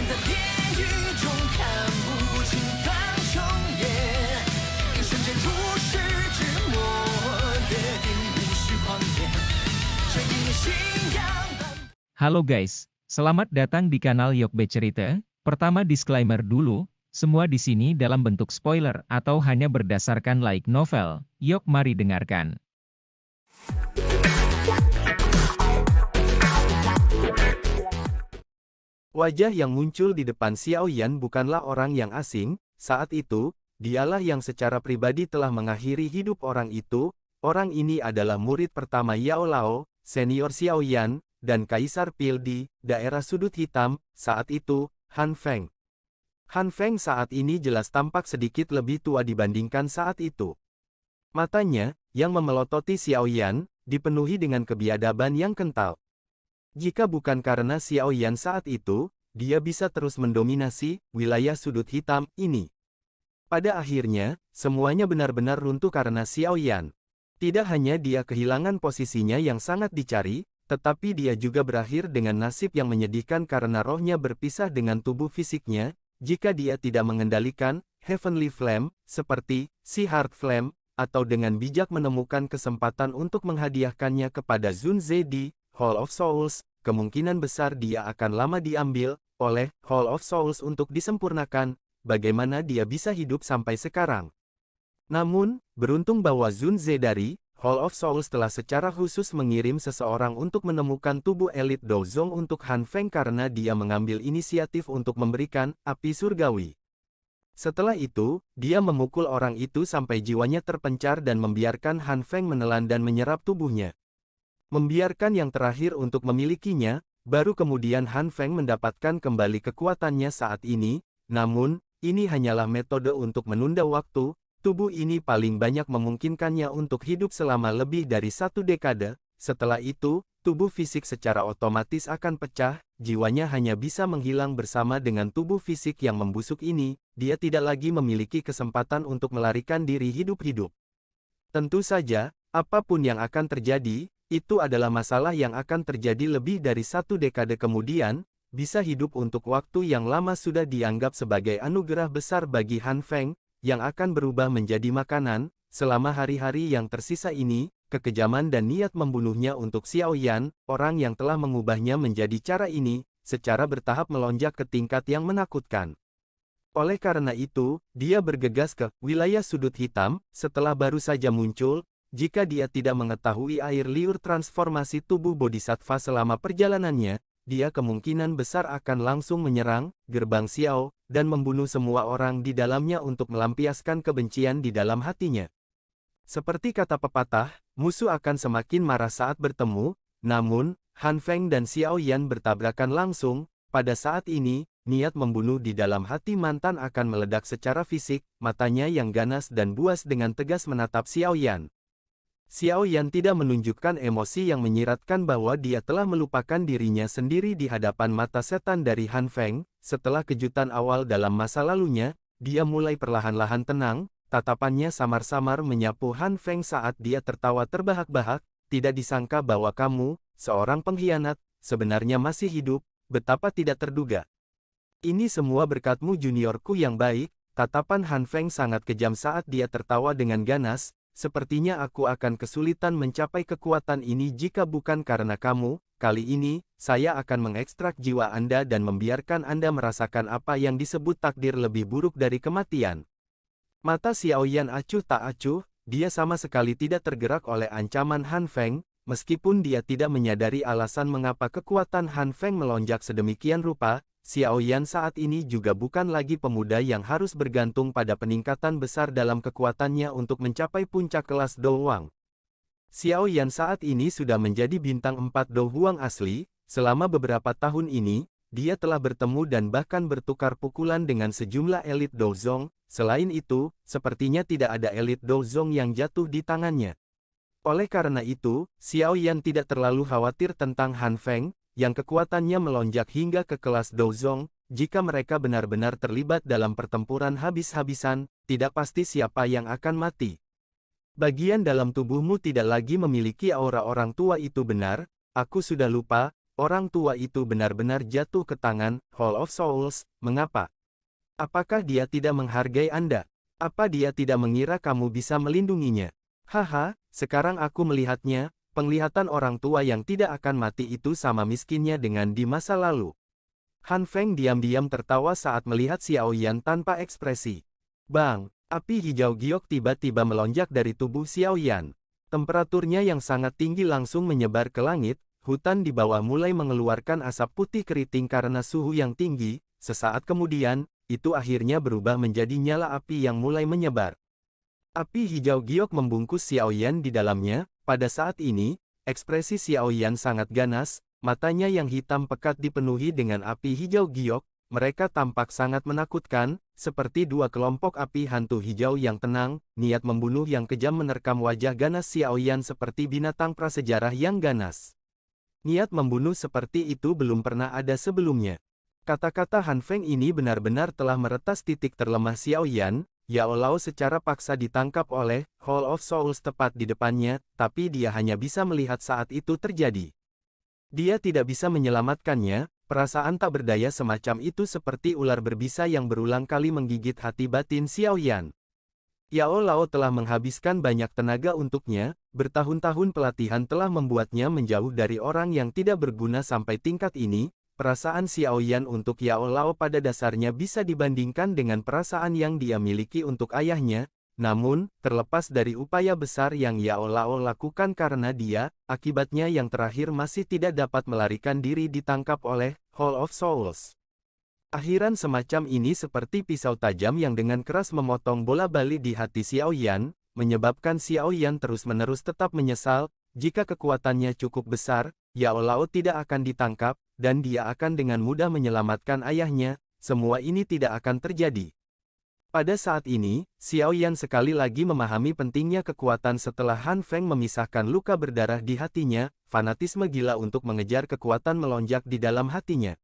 在地狱中看不清苍穹野，一瞬间如释之末，约定无需狂野，这一念信仰。 Halo guys, selamat datang di kanal Yokbe Cerita. Pertama disclaimer dulu, semua di sini dalam bentuk spoiler atau hanya berdasarkan light novel. Yok mari dengarkan. Wajah yang muncul di depan Xiao Yan bukanlah orang yang asing. Saat itu, dialah yang secara pribadi telah mengakhiri hidup orang itu. Orang ini adalah murid pertama Yao Lao, senior Xiao Yan, dan Kaisar Pil di daerah sudut hitam, saat itu, Han Feng. Han Feng saat ini jelas tampak sedikit lebih tua dibandingkan saat itu. Matanya, yang memelototi Xiao Yan, dipenuhi dengan kebiadaban yang kental. Jika bukan karena Xiao Yan saat itu, dia bisa terus mendominasi wilayah sudut hitam ini. Pada akhirnya, semuanya benar-benar runtuh karena Xiao Yan. Tidak hanya dia kehilangan posisinya yang sangat dicari, tetapi dia juga berakhir dengan nasib yang menyedihkan karena rohnya berpisah dengan tubuh fisiknya, jika dia tidak mengendalikan Heavenly Flame, seperti si Heart Flame, atau dengan bijak menemukan kesempatan untuk menghadiahkannya kepada Zun Ze di Hall of Souls, kemungkinan besar dia akan lama diambil oleh Hall of Souls untuk disempurnakan, bagaimana dia bisa hidup sampai sekarang. Namun, beruntung bahwa Zun Ze dari Hall of Souls telah secara khusus mengirim seseorang untuk menemukan tubuh elit Douzong untuk Han Feng karena dia mengambil inisiatif untuk memberikan api surgawi. Setelah itu, dia memukul orang itu sampai jiwanya terpencar dan membiarkan Han Feng menelan dan menyerap tubuhnya. Membiarkan yang terakhir untuk memilikinya, baru kemudian Han Feng mendapatkan kembali kekuatannya saat ini, namun, ini hanyalah metode untuk menunda waktu. Tubuh ini paling banyak memungkinkannya untuk hidup selama lebih dari 1 dekade, setelah itu, tubuh fisik secara otomatis akan pecah, jiwanya hanya bisa menghilang bersama dengan tubuh fisik yang membusuk ini, dia tidak lagi memiliki kesempatan untuk melarikan diri hidup-hidup. Tentu saja, apapun yang akan terjadi, itu adalah masalah yang akan terjadi lebih dari 1 dekade kemudian, bisa hidup untuk waktu yang lama sudah dianggap sebagai anugerah besar bagi Han Feng, yang akan berubah menjadi makanan. Selama hari-hari yang tersisa ini, kekejaman dan niat membunuhnya untuk Xiao Yan, orang yang telah mengubahnya menjadi cara ini, secara bertahap melonjak ke tingkat yang menakutkan. Oleh karena itu, dia bergegas ke wilayah sudut hitam, setelah baru saja muncul. Jika dia tidak mengetahui air liur transformasi tubuh bodhisattva selama perjalanannya, dia kemungkinan besar akan langsung menyerang gerbang Xiao, dan membunuh semua orang di dalamnya untuk melampiaskan kebencian di dalam hatinya. Seperti kata pepatah, musuh akan semakin marah saat bertemu, namun, Han Feng dan Xiao Yan bertabrakan langsung. Pada saat ini, niat membunuh di dalam hati mantan akan meledak secara fisik, matanya yang ganas dan buas dengan tegas menatap Xiao Yan. Xiao Yan tidak menunjukkan emosi yang menyiratkan bahwa dia telah melupakan dirinya sendiri di hadapan mata setan dari Han Feng. Setelah kejutan awal dalam masa lalunya, dia mulai perlahan-lahan tenang, tatapannya samar-samar menyapu Han Feng saat dia tertawa terbahak-bahak. Tidak disangka bahwa kamu, seorang pengkhianat, sebenarnya masih hidup, betapa tidak terduga. Ini semua berkatmu juniorku yang baik. Tatapan Han Feng sangat kejam saat dia tertawa dengan ganas. Sepertinya aku akan kesulitan mencapai kekuatan ini jika bukan karena kamu. Kali ini, saya akan mengekstrak jiwa Anda dan membiarkan Anda merasakan apa yang disebut takdir lebih buruk dari kematian. Mata Xiao Yan acuh tak acuh, dia sama sekali tidak tergerak oleh ancaman Han Feng, meskipun dia tidak menyadari alasan mengapa kekuatan Han Feng melonjak sedemikian rupa. Xiao Yan saat ini juga bukan lagi pemuda yang harus bergantung pada peningkatan besar dalam kekuatannya untuk mencapai puncak kelas Do Huang. Xiao Yan saat ini sudah menjadi bintang 4 Do Huang asli. Selama beberapa tahun ini, dia telah bertemu dan bahkan bertukar pukulan dengan sejumlah elit Douzong. Selain itu, sepertinya tidak ada elit Douzong yang jatuh di tangannya. Oleh karena itu, Xiao Yan tidak terlalu khawatir tentang Han Feng, yang kekuatannya melonjak hingga ke kelas Douzong. Jika mereka benar-benar terlibat dalam pertempuran habis-habisan, tidak pasti siapa yang akan mati. Bagian dalam tubuhmu tidak lagi memiliki aura orang tua itu benar, aku sudah lupa. Orang tua itu benar-benar jatuh ke tangan Hall of Souls. Mengapa? Apakah dia tidak menghargai Anda? Apa dia tidak mengira kamu bisa melindunginya? Haha, sekarang aku melihatnya, penglihatan orang tua yang tidak akan mati itu sama miskinnya dengan di masa lalu. Han Feng diam-diam tertawa saat melihat Xiao Yan tanpa ekspresi. Bang, api hijau giok tiba-tiba melonjak dari tubuh Xiao Yan. Temperaturnya yang sangat tinggi langsung menyebar ke langit, hutan di bawah mulai mengeluarkan asap putih keriting karena suhu yang tinggi, sesaat kemudian, itu akhirnya berubah menjadi nyala api yang mulai menyebar. Api hijau giok membungkus Xiao Yan di dalamnya, pada saat ini, ekspresi Xiao Yan sangat ganas, matanya yang hitam pekat dipenuhi dengan api hijau giok, mereka tampak sangat menakutkan, seperti dua kelompok api hantu hijau yang tenang, niat membunuh yang kejam menerkam wajah ganas Xiao Yan seperti binatang prasejarah yang ganas. Niat membunuh seperti itu belum pernah ada sebelumnya. Kata-kata Han Feng ini benar-benar telah meretas titik terlemah Xiao Yan. Yao Lao secara paksa ditangkap oleh Hall of Souls tepat di depannya, tapi dia hanya bisa melihat saat itu terjadi. Dia tidak bisa menyelamatkannya, perasaan tak berdaya semacam itu seperti ular berbisa yang berulang kali menggigit hati batin Xiao Yan. Yao Lao telah menghabiskan banyak tenaga untuknya, bertahun-tahun pelatihan telah membuatnya menjauh dari orang yang tidak berguna sampai tingkat ini. Perasaan Xiao Yan untuk Yao Lao pada dasarnya bisa dibandingkan dengan perasaan yang dia miliki untuk ayahnya, namun, terlepas dari upaya besar yang Yao Lao lakukan karena dia, akibatnya yang terakhir masih tidak dapat melarikan diri ditangkap oleh Hall of Souls. Akhiran semacam ini seperti pisau tajam yang dengan keras memotong bola-balik di hati Xiao Yan, menyebabkan Xiao Yan terus-menerus tetap menyesal, jika kekuatannya cukup besar, Yao Lao tidak akan ditangkap, dan dia akan dengan mudah menyelamatkan ayahnya, semua ini tidak akan terjadi. Pada saat ini, Xiao Yan sekali lagi memahami pentingnya kekuatan setelah Han Feng memisahkan luka berdarah di hatinya, fanatisme gila untuk mengejar kekuatan melonjak di dalam hatinya.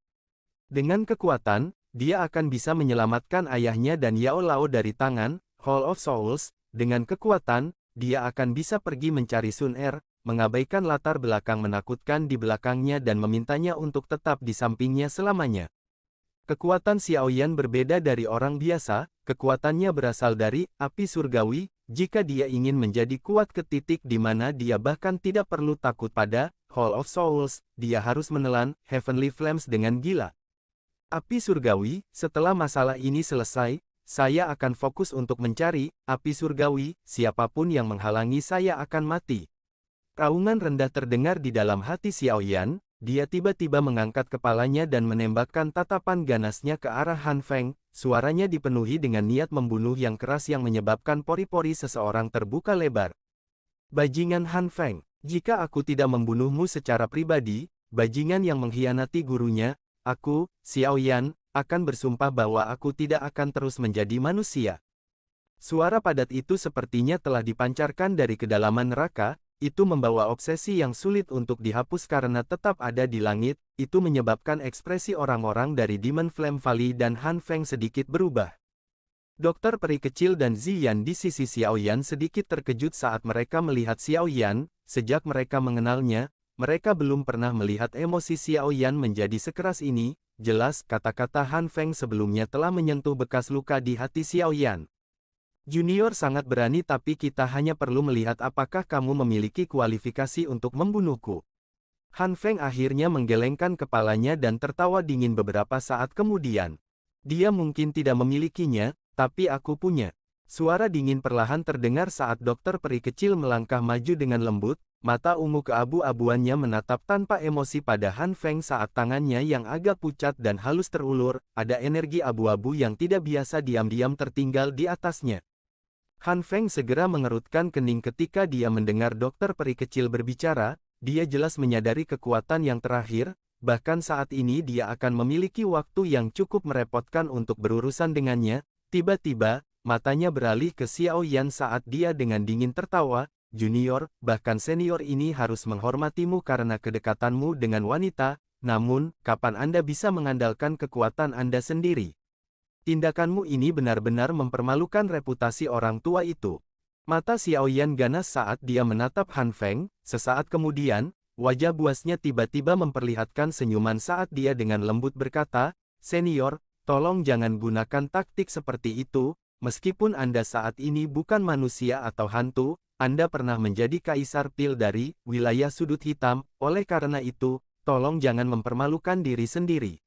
Dengan kekuatan, dia akan bisa menyelamatkan ayahnya dan Yao Lao dari tangan Hall of Souls. Dengan kekuatan, dia akan bisa pergi mencari Sun Er, mengabaikan latar belakang menakutkan di belakangnya dan memintanya untuk tetap di sampingnya selamanya. Kekuatan Xiao Yan berbeda dari orang biasa, kekuatannya berasal dari api surgawi, jika dia ingin menjadi kuat ke titik di mana dia bahkan tidak perlu takut pada Hall of Souls, dia harus menelan Heavenly Flames dengan gila. Api surgawi, setelah masalah ini selesai, saya akan fokus untuk mencari api surgawi, siapapun yang menghalangi saya akan mati. Raungan rendah terdengar di dalam hati Xiao Yan, dia tiba-tiba mengangkat kepalanya dan menembakkan tatapan ganasnya ke arah Han Feng, suaranya dipenuhi dengan niat membunuh yang keras yang menyebabkan pori-pori seseorang terbuka lebar. Bajingan Han Feng, jika aku tidak membunuhmu secara pribadi, bajingan yang mengkhianati gurunya, aku, Xiao Yan, akan bersumpah bahwa aku tidak akan terus menjadi manusia. Suara padat itu sepertinya telah dipancarkan dari kedalaman neraka. Itu membawa obsesi yang sulit untuk dihapus karena tetap ada di langit, itu menyebabkan ekspresi orang-orang dari Demon Flame Valley dan Han Feng sedikit berubah. Dokter peri kecil dan Ziyan di sisi Xiao Yan sedikit terkejut saat mereka melihat Xiao Yan, sejak mereka mengenalnya, mereka belum pernah melihat emosi Xiao Yan menjadi sekeras ini, jelas kata-kata Han Feng sebelumnya telah menyentuh bekas luka di hati Xiao Yan. Junior sangat berani tapi kita hanya perlu melihat apakah kamu memiliki kualifikasi untuk membunuhku. Han Feng akhirnya menggelengkan kepalanya dan tertawa dingin beberapa saat kemudian. Dia mungkin tidak memilikinya, tapi aku punya. Suara dingin perlahan terdengar saat dokter peri kecil melangkah maju dengan lembut, mata ungu keabu-abuannya menatap tanpa emosi pada Han Feng saat tangannya yang agak pucat dan halus terulur, ada energi abu-abu yang tidak biasa diam-diam tertinggal di atasnya. Han Feng segera mengerutkan kening ketika dia mendengar dokter peri kecil berbicara, dia jelas menyadari kekuatan yang terakhir, bahkan saat ini dia akan memiliki waktu yang cukup merepotkan untuk berurusan dengannya. Tiba-tiba, matanya beralih ke Xiao Yan saat dia dengan dingin tertawa, junior, bahkan senior ini harus menghormatimu karena kedekatanmu dengan wanita, namun, kapan Anda bisa mengandalkan kekuatan Anda sendiri? Tindakanmu ini benar-benar mempermalukan reputasi orang tua itu. Mata Xiao Yan ganas saat dia menatap Han Feng, sesaat kemudian, wajah buasnya tiba-tiba memperlihatkan senyuman saat dia dengan lembut berkata, "Senior, tolong jangan gunakan taktik seperti itu, meskipun Anda saat ini bukan manusia atau hantu, Anda pernah menjadi kaisar pil dari wilayah sudut hitam, oleh karena itu, tolong jangan mempermalukan diri sendiri."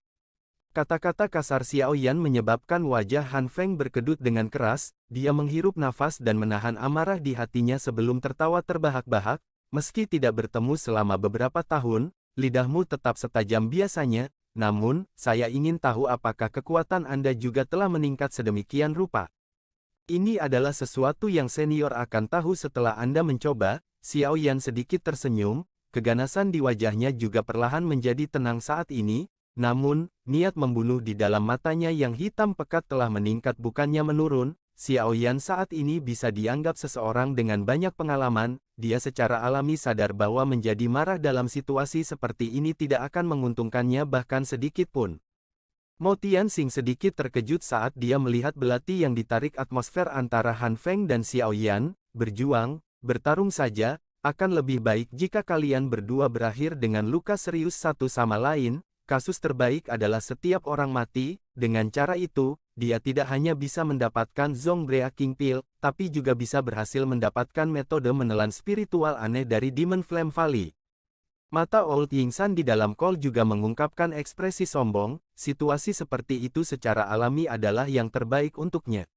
Kata-kata kasar Xiao Yan menyebabkan wajah Han Feng berkedut dengan keras, dia menghirup nafas dan menahan amarah di hatinya sebelum tertawa terbahak-bahak, "Meski tidak bertemu selama beberapa tahun, lidahmu tetap setajam biasanya, namun, saya ingin tahu apakah kekuatan Anda juga telah meningkat sedemikian rupa. Ini adalah sesuatu yang senior akan tahu setelah Anda mencoba." Xiao Yan sedikit tersenyum, keganasan di wajahnya juga perlahan menjadi tenang saat ini. Namun, niat membunuh di dalam matanya yang hitam pekat telah meningkat bukannya menurun. Xiao Yan saat ini bisa dianggap seseorang dengan banyak pengalaman, dia secara alami sadar bahwa menjadi marah dalam situasi seperti ini tidak akan menguntungkannya bahkan sedikit pun. Mo Tianxing sedikit terkejut saat dia melihat belati yang ditarik atmosfer antara Han Feng dan Xiao Yan, bertarung saja, akan lebih baik jika kalian berdua berakhir dengan luka serius satu sama lain. Kasus terbaik adalah setiap orang mati, dengan cara itu, dia tidak hanya bisa mendapatkan Zongbrea King Pill, tapi juga bisa berhasil mendapatkan metode menelan spiritual aneh dari Demon Flame Valley. Mata Old Yingsan di dalam kol juga mengungkapkan ekspresi sombong, situasi seperti itu secara alami adalah yang terbaik untuknya.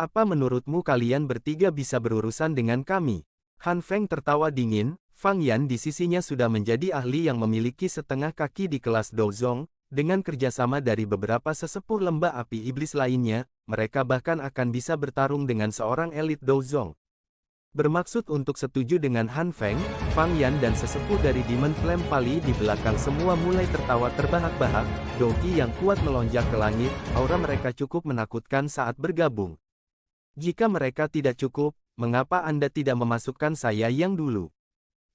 "Apa menurutmu kalian bertiga bisa berurusan dengan kami?" Han Feng tertawa dingin. Fang Yan di sisinya sudah menjadi ahli yang memiliki setengah kaki di kelas Douzong, dengan kerjasama dari beberapa sesepuh lembah api iblis lainnya, mereka bahkan akan bisa bertarung dengan seorang elit Douzong. Bermaksud untuk setuju dengan Han Feng, Fang Yan dan sesepuh dari Demon Flame Valley di belakang semua mulai tertawa terbahak-bahak, Dogi yang kuat melonjak ke langit, aura mereka cukup menakutkan saat bergabung. "Jika mereka tidak cukup, mengapa Anda tidak memasukkan saya yang dulu?"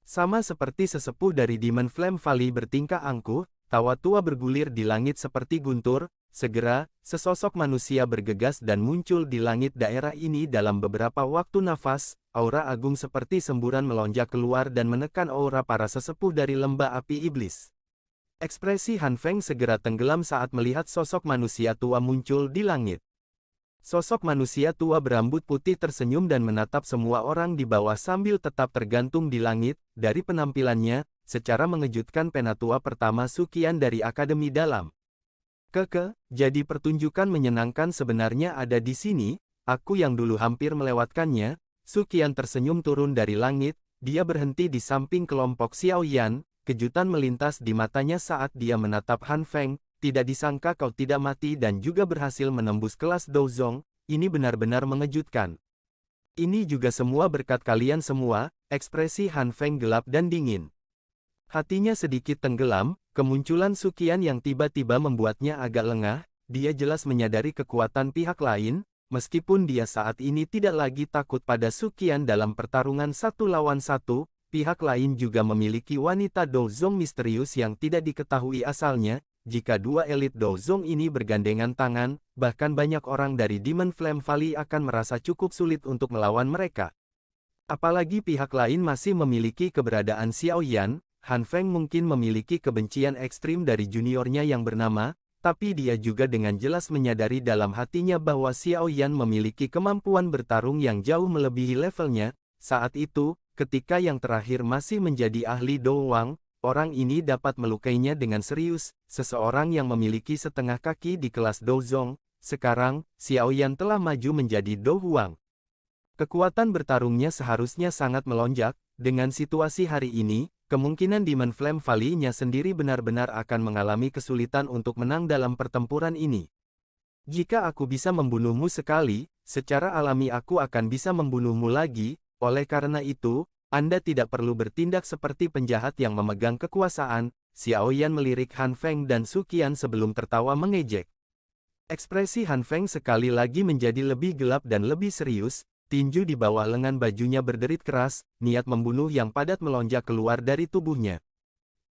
Sama seperti sesepuh dari Demon Flame Valley bertingkah angkuh, tawa tua bergulir di langit seperti guntur. Segera, sesosok manusia bergegas dan muncul di langit daerah ini dalam beberapa waktu nafas, aura agung seperti semburan melonjak keluar dan menekan aura para sesepuh dari lembah api iblis. Ekspresi Han Feng segera tenggelam saat melihat sosok manusia tua muncul di langit. Sosok manusia tua berambut putih tersenyum dan menatap semua orang di bawah sambil tetap tergantung di langit. Dari penampilannya, secara mengejutkan penatua pertama Suqian dari Akademi Dalam. Jadi pertunjukan menyenangkan sebenarnya ada di sini, aku yang dulu hampir melewatkannya." Suqian tersenyum turun dari langit, dia berhenti di samping kelompok Xiao Yan, kejutan melintas di matanya saat dia menatap Han Feng. "Tidak disangka kau tidak mati dan juga berhasil menembus kelas Douzong, ini benar-benar mengejutkan." "Ini juga semua berkat kalian semua." Ekspresi Han Feng gelap dan dingin. Hatinya sedikit tenggelam, kemunculan Suqian yang tiba-tiba membuatnya agak lengah, dia jelas menyadari kekuatan pihak lain, meskipun dia saat ini tidak lagi takut pada Suqian dalam pertarungan satu lawan satu, pihak lain juga memiliki wanita Douzong misterius yang tidak diketahui asalnya. Jika dua elit Douzong ini bergandengan tangan, bahkan banyak orang dari Demon Flame Valley akan merasa cukup sulit untuk melawan mereka. Apalagi pihak lain masih memiliki keberadaan Xiao Yan, Han Feng mungkin memiliki kebencian ekstrim dari juniornya yang bernama, tapi dia juga dengan jelas menyadari dalam hatinya bahwa Xiao Yan memiliki kemampuan bertarung yang jauh melebihi levelnya. Saat itu, ketika yang terakhir masih menjadi ahli Do Wang, orang ini dapat melukainya dengan serius. Seseorang yang memiliki setengah kaki di kelas Douzong, sekarang, Xiao Yan telah maju menjadi Do Wang. Kekuatan bertarungnya seharusnya sangat melonjak. Dengan situasi hari ini, kemungkinan Demon Flame Valley-nya sendiri benar-benar akan mengalami kesulitan untuk menang dalam pertempuran ini. "Jika aku bisa membunuhmu sekali, secara alami aku akan bisa membunuhmu lagi, oleh karena itu, Anda tidak perlu bertindak seperti penjahat yang memegang kekuasaan." Xiao Yan melirik Han Feng dan Suqian sebelum tertawa mengejek. Ekspresi Han Feng sekali lagi menjadi lebih gelap dan lebih serius. Tinju di bawah lengan bajunya berderit keras, niat membunuh yang padat melonjak keluar dari tubuhnya.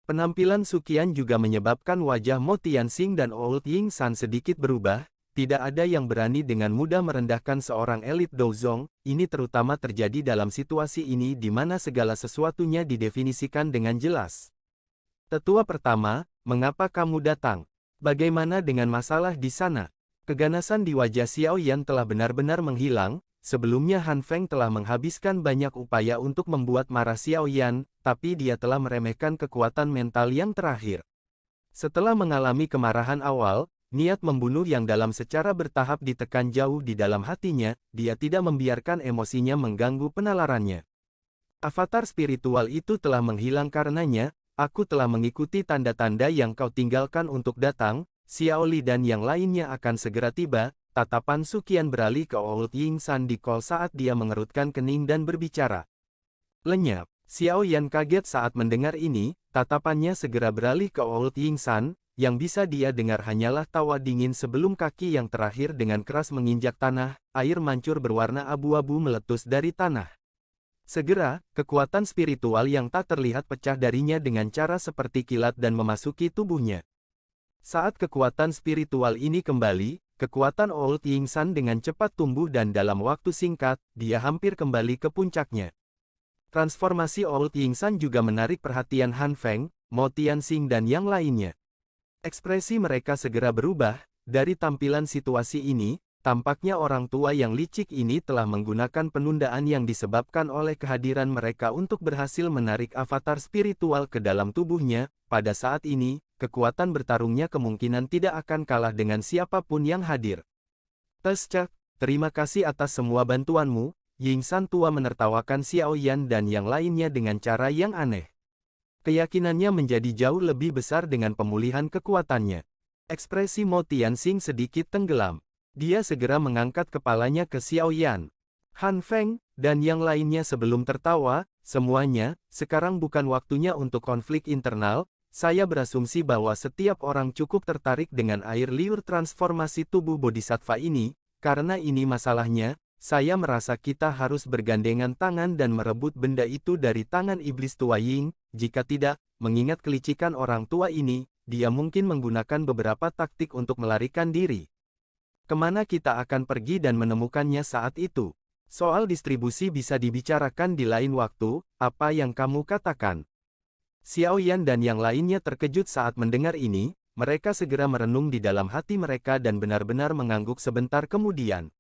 Penampilan Suqian juga menyebabkan wajah Mo Tianxing dan Old Yingsan sedikit berubah, tidak ada yang berani dengan mudah merendahkan seorang elit Douzong, ini terutama terjadi dalam situasi ini di mana segala sesuatunya didefinisikan dengan jelas. Tetua pertama, mengapa kamu datang? Bagaimana dengan masalah di sana? Keganasan di wajah Xiao Yan telah benar-benar menghilang. Sebelumnya Han Feng telah menghabiskan banyak upaya untuk membuat marah Xiao Yan, tapi dia telah meremehkan kekuatan mental yang terakhir. Setelah mengalami kemarahan awal, niat membunuh yang dalam secara bertahap ditekan jauh di dalam hatinya, dia tidak membiarkan emosinya mengganggu penalarannya. Avatar spiritual itu telah menghilang karenanya, aku telah mengikuti tanda-tanda yang kau tinggalkan untuk datang, Xiao Li dan yang lainnya akan segera tiba. Tatapan Suqian beralih ke Old Ying San di Call saat dia mengerutkan kening dan berbicara. Lenyap, Xiao Yan kaget saat mendengar ini, tatapannya segera beralih ke Old Ying San. Yang bisa dia dengar hanyalah tawa dingin sebelum kaki yang terakhir dengan keras menginjak tanah, air mancur berwarna abu-abu meletus dari tanah. Segera, kekuatan spiritual yang tak terlihat pecah darinya dengan cara seperti kilat dan memasuki tubuhnya. Saat kekuatan spiritual ini kembali, kekuatan Old Ying San dengan cepat tumbuh dan dalam waktu singkat, dia hampir kembali ke puncaknya. Transformasi Old Ying San juga menarik perhatian Han Feng, Mo Tianxing dan yang lainnya. Ekspresi mereka segera berubah. Dari tampilan situasi ini, tampaknya orang tua yang licik ini telah menggunakan penundaan yang disebabkan oleh kehadiran mereka untuk berhasil menarik avatar spiritual ke dalam tubuhnya. Pada saat ini, kekuatan bertarungnya kemungkinan tidak akan kalah dengan siapapun yang hadir. Tescak, terima kasih atas semua bantuanmu, Ying San tua menertawakan Xiao Yan dan yang lainnya dengan cara yang aneh. Keyakinannya menjadi jauh lebih besar dengan pemulihan kekuatannya. Ekspresi Mo Tianxing sedikit tenggelam. Dia segera mengangkat kepalanya ke Xiao Yan. Han Feng, dan yang lainnya sebelum tertawa, semuanya, sekarang bukan waktunya untuk konflik internal, saya berasumsi bahwa setiap orang cukup tertarik dengan air liur transformasi tubuh bodhisattva ini, karena ini masalahnya, saya merasa kita harus bergandengan tangan dan merebut benda itu dari tangan iblis tua Ying. Jika tidak, mengingat kelicikan orang tua ini, dia mungkin menggunakan beberapa taktik untuk melarikan diri. Kemana kita akan pergi dan menemukannya saat itu? Soal distribusi bisa dibicarakan di lain waktu, apa yang kamu katakan? Xiao Yan dan yang lainnya terkejut saat mendengar ini, mereka segera merenung di dalam hati mereka dan benar-benar mengangguk sebentar kemudian.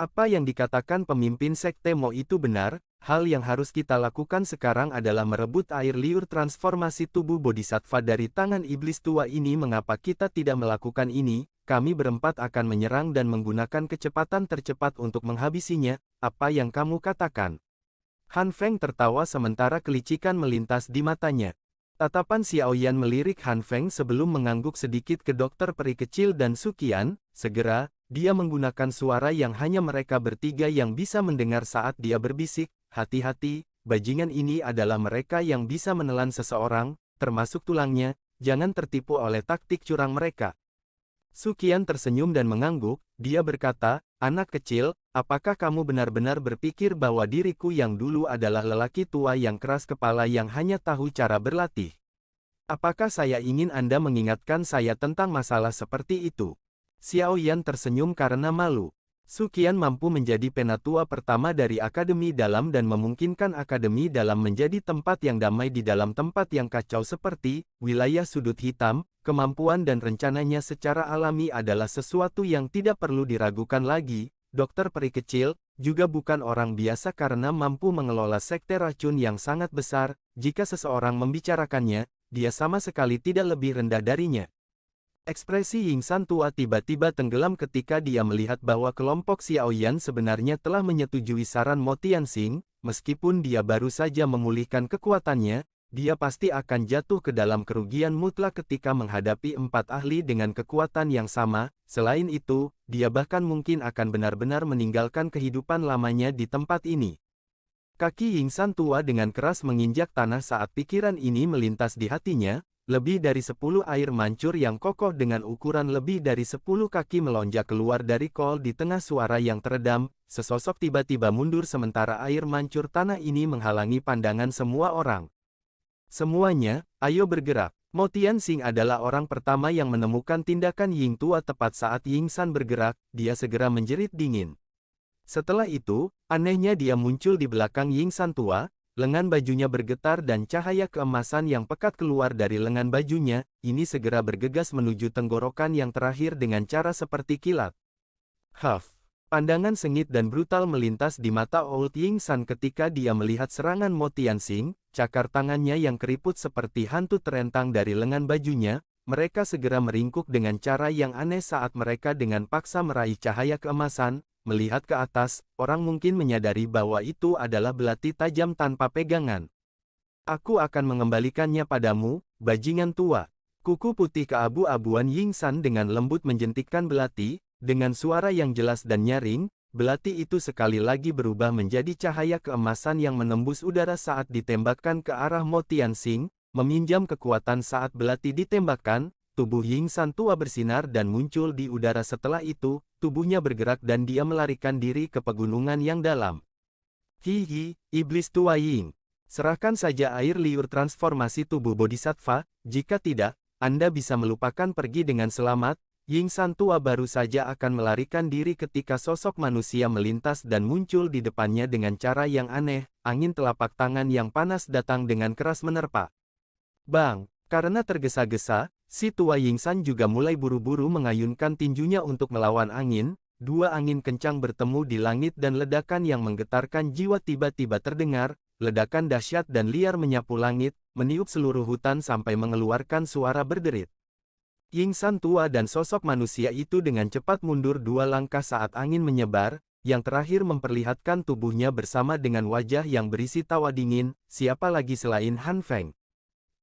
Apa yang dikatakan pemimpin Sekte Mo itu benar, hal yang harus kita lakukan sekarang adalah merebut air liur transformasi tubuh bodhisattva dari tangan iblis tua ini. Mengapa kita tidak melakukan ini? Kami berempat akan menyerang dan menggunakan kecepatan tercepat untuk menghabisinya, apa yang kamu katakan? Han Feng tertawa sementara kelicikan melintas di matanya. Tatapan Xiao Yan melirik Han Feng sebelum mengangguk sedikit ke dokter peri kecil dan Suqian. Segera, dia menggunakan suara yang hanya mereka bertiga yang bisa mendengar saat dia berbisik, hati-hati, bajingan ini adalah mereka yang bisa menelan seseorang, termasuk tulangnya, jangan tertipu oleh taktik curang mereka. Suqian tersenyum dan mengangguk, dia berkata, anak kecil, apakah kamu benar-benar berpikir bahwa diriku yang dulu adalah lelaki tua yang keras kepala yang hanya tahu cara berlatih? Apakah saya ingin Anda mengingatkan saya tentang masalah seperti itu? Xiao Yan tersenyum karena malu. Suqian mampu menjadi penatua pertama dari Akademi Dalam dan memungkinkan Akademi Dalam menjadi tempat yang damai di dalam tempat yang kacau seperti wilayah sudut hitam. Kemampuan dan rencananya secara alami adalah sesuatu yang tidak perlu diragukan lagi. Dokter peri kecil juga bukan orang biasa karena mampu mengelola sekte racun yang sangat besar. Jika seseorang membicarakannya, dia sama sekali tidak lebih rendah darinya. Ekspresi Ying San tua tiba-tiba tenggelam ketika dia melihat bahwa kelompok Xiao Yan sebenarnya telah menyetujui saran Mo Tianxing. Meskipun dia baru saja memulihkan kekuatannya, dia pasti akan jatuh ke dalam kerugian mutlak ketika menghadapi 4 ahli dengan kekuatan yang sama. Selain itu, dia bahkan mungkin akan benar-benar meninggalkan kehidupan lamanya di tempat ini. Kaki Ying San tua dengan keras menginjak tanah saat pikiran ini melintas di hatinya. Lebih dari 10 air mancur yang kokoh dengan ukuran lebih dari 10 kaki melonjak keluar dari kol di tengah suara yang teredam. Sesosok tiba-tiba mundur sementara air mancur tanah ini menghalangi pandangan semua orang. Semuanya, ayo bergerak. Mo Tianxing adalah orang pertama yang menemukan tindakan Ying Tua tepat saat Ying San bergerak, dia segera menjerit dingin. Setelah itu, anehnya dia muncul di belakang Ying San tua, lengan bajunya bergetar dan cahaya keemasan yang pekat keluar dari lengan bajunya, ini segera bergegas menuju tenggorokan yang terakhir dengan cara seperti kilat. Huff! Pandangan sengit dan brutal melintas di mata Old Ying San ketika dia melihat serangan Mo Tianxing, cakar tangannya yang keriput seperti hantu terentang dari lengan bajunya, mereka segera meringkuk dengan cara yang aneh saat mereka dengan paksa meraih cahaya keemasan, melihat ke atas, orang mungkin menyadari bahwa itu adalah belati tajam tanpa pegangan. Aku akan mengembalikannya padamu, bajingan tua. Kuku putih keabu-abuan Ying San dengan lembut menjentikkan belati, dengan suara yang jelas dan nyaring, belati itu sekali lagi berubah menjadi cahaya keemasan yang menembus udara saat ditembakkan ke arah Mo Tianxing, meminjam kekuatan saat belati ditembakkan, tubuh Ying San tua bersinar dan muncul di udara setelah itu, tubuhnya bergerak dan dia melarikan diri ke pegunungan yang dalam. Hihi, iblis tua Ying. Serahkan saja air liur transformasi tubuh Bodhisattva, jika tidak, Anda bisa melupakan pergi dengan selamat. Ying San tua baru saja akan melarikan diri ketika sosok manusia melintas dan muncul di depannya dengan cara yang aneh, angin telapak tangan yang panas datang dengan keras menerpa. Bang! Karena tergesa-gesa, si tua Ying San juga mulai buru-buru mengayunkan tinjunya untuk melawan angin, dua angin kencang bertemu di langit dan ledakan yang menggetarkan jiwa tiba-tiba terdengar, ledakan dahsyat dan liar menyapu langit, meniup seluruh hutan sampai mengeluarkan suara berderit. Ying San tua dan sosok manusia itu dengan cepat mundur dua langkah saat angin menyebar, yang terakhir memperlihatkan tubuhnya bersama dengan wajah yang berisi tawa dingin, siapa lagi selain Han Feng.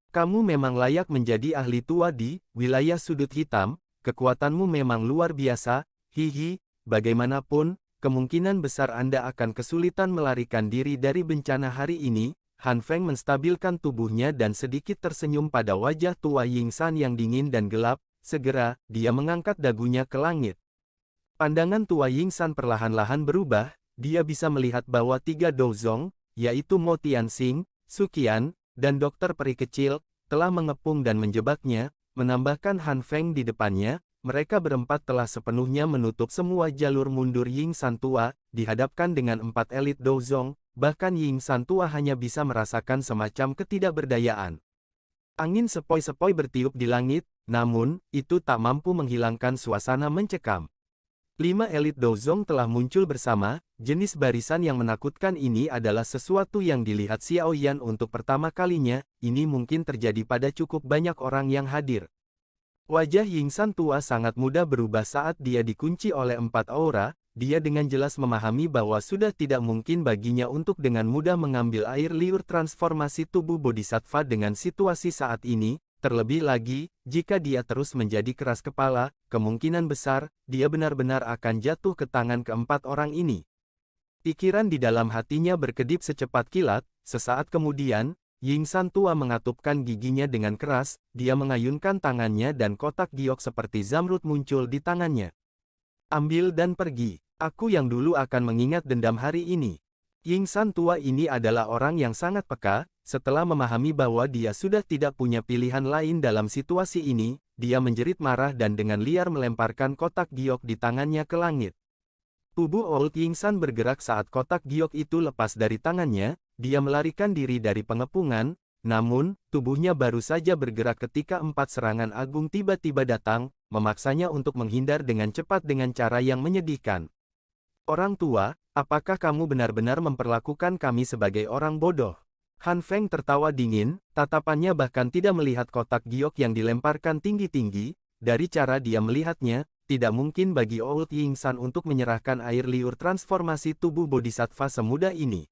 Kamu memang layak menjadi ahli tua di wilayah sudut hitam, kekuatanmu memang luar biasa, hihi, bagaimanapun, kemungkinan besar Anda akan kesulitan melarikan diri dari bencana hari ini. Han Feng menstabilkan tubuhnya dan sedikit tersenyum pada wajah tua Ying San yang dingin dan gelap, segera, dia mengangkat dagunya ke langit. Pandangan tua Ying San perlahan-lahan berubah, dia bisa melihat bahwa tiga dozong, yaitu Mo Tianxing, Su Qian, dan dokter peri kecil, telah mengepung dan menjebaknya, menambahkan Han Feng di depannya, mereka berempat telah sepenuhnya menutup semua jalur mundur Ying San tua, dihadapkan dengan 4 elit dozong, bahkan Ying San tua hanya bisa merasakan semacam ketidakberdayaan. Angin sepoi-sepoi bertiup di langit, namun, itu tak mampu menghilangkan suasana mencekam. 5 elit dozong telah muncul bersama, jenis barisan yang menakutkan ini adalah sesuatu yang dilihat Xiao Yan untuk pertama kalinya, ini mungkin terjadi pada cukup banyak orang yang hadir. Wajah Ying San tua sangat mudah berubah saat dia dikunci oleh 4 aura, dia dengan jelas memahami bahwa sudah tidak mungkin baginya untuk dengan mudah mengambil air liur transformasi tubuh Bodhisattva dengan situasi saat ini, terlebih lagi, jika dia terus menjadi keras kepala, kemungkinan besar, dia benar-benar akan jatuh ke tangan keempat orang ini. Pikiran di dalam hatinya berkedip secepat kilat, sesaat kemudian, Ying San tua mengatupkan giginya dengan keras, dia mengayunkan tangannya dan kotak giok seperti zamrud muncul di tangannya. Ambil dan pergi, aku yang dulu akan mengingat dendam hari ini. Ying San tua ini adalah orang yang sangat peka, setelah memahami bahwa dia sudah tidak punya pilihan lain dalam situasi ini, dia menjerit marah dan dengan liar melemparkan kotak giok di tangannya ke langit. Tubuh Old Ying San bergerak saat kotak giok itu lepas dari tangannya, dia melarikan diri dari pengepungan, namun, tubuhnya baru saja bergerak ketika 4 serangan agung tiba-tiba datang, memaksanya untuk menghindar dengan cepat dengan cara yang menyedihkan. Orang tua, apakah kamu benar-benar memperlakukan kami sebagai orang bodoh? Han Feng tertawa dingin, tatapannya bahkan tidak melihat kotak giok yang dilemparkan tinggi-tinggi, dari cara dia melihatnya, tidak mungkin bagi Old Ying San untuk menyerahkan air liur transformasi tubuh Bodhisattva semudah ini.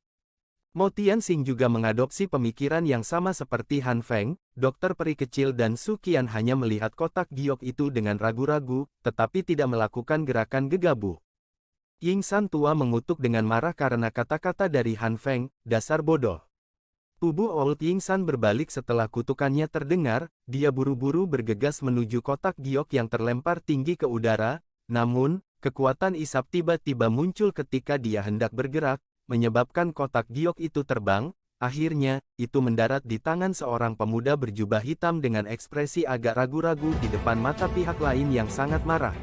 Mo Tianxing juga mengadopsi pemikiran yang sama seperti Han Feng, dokter peri kecil dan Su Qian hanya melihat kotak giok itu dengan ragu-ragu, tetapi tidak melakukan gerakan gegabah. Ying San tua mengutuk dengan marah karena kata-kata dari Han Feng, dasar bodoh. Tubuh Old Ying San berbalik setelah kutukannya terdengar, dia buru-buru bergegas menuju kotak giok yang terlempar tinggi ke udara, namun, kekuatan isap tiba-tiba muncul ketika dia hendak bergerak, menyebabkan kotak giok itu terbang, Akhirnya, itu mendarat di tangan seorang pemuda berjubah hitam dengan ekspresi agak ragu-ragu di depan mata pihak lain yang sangat marah.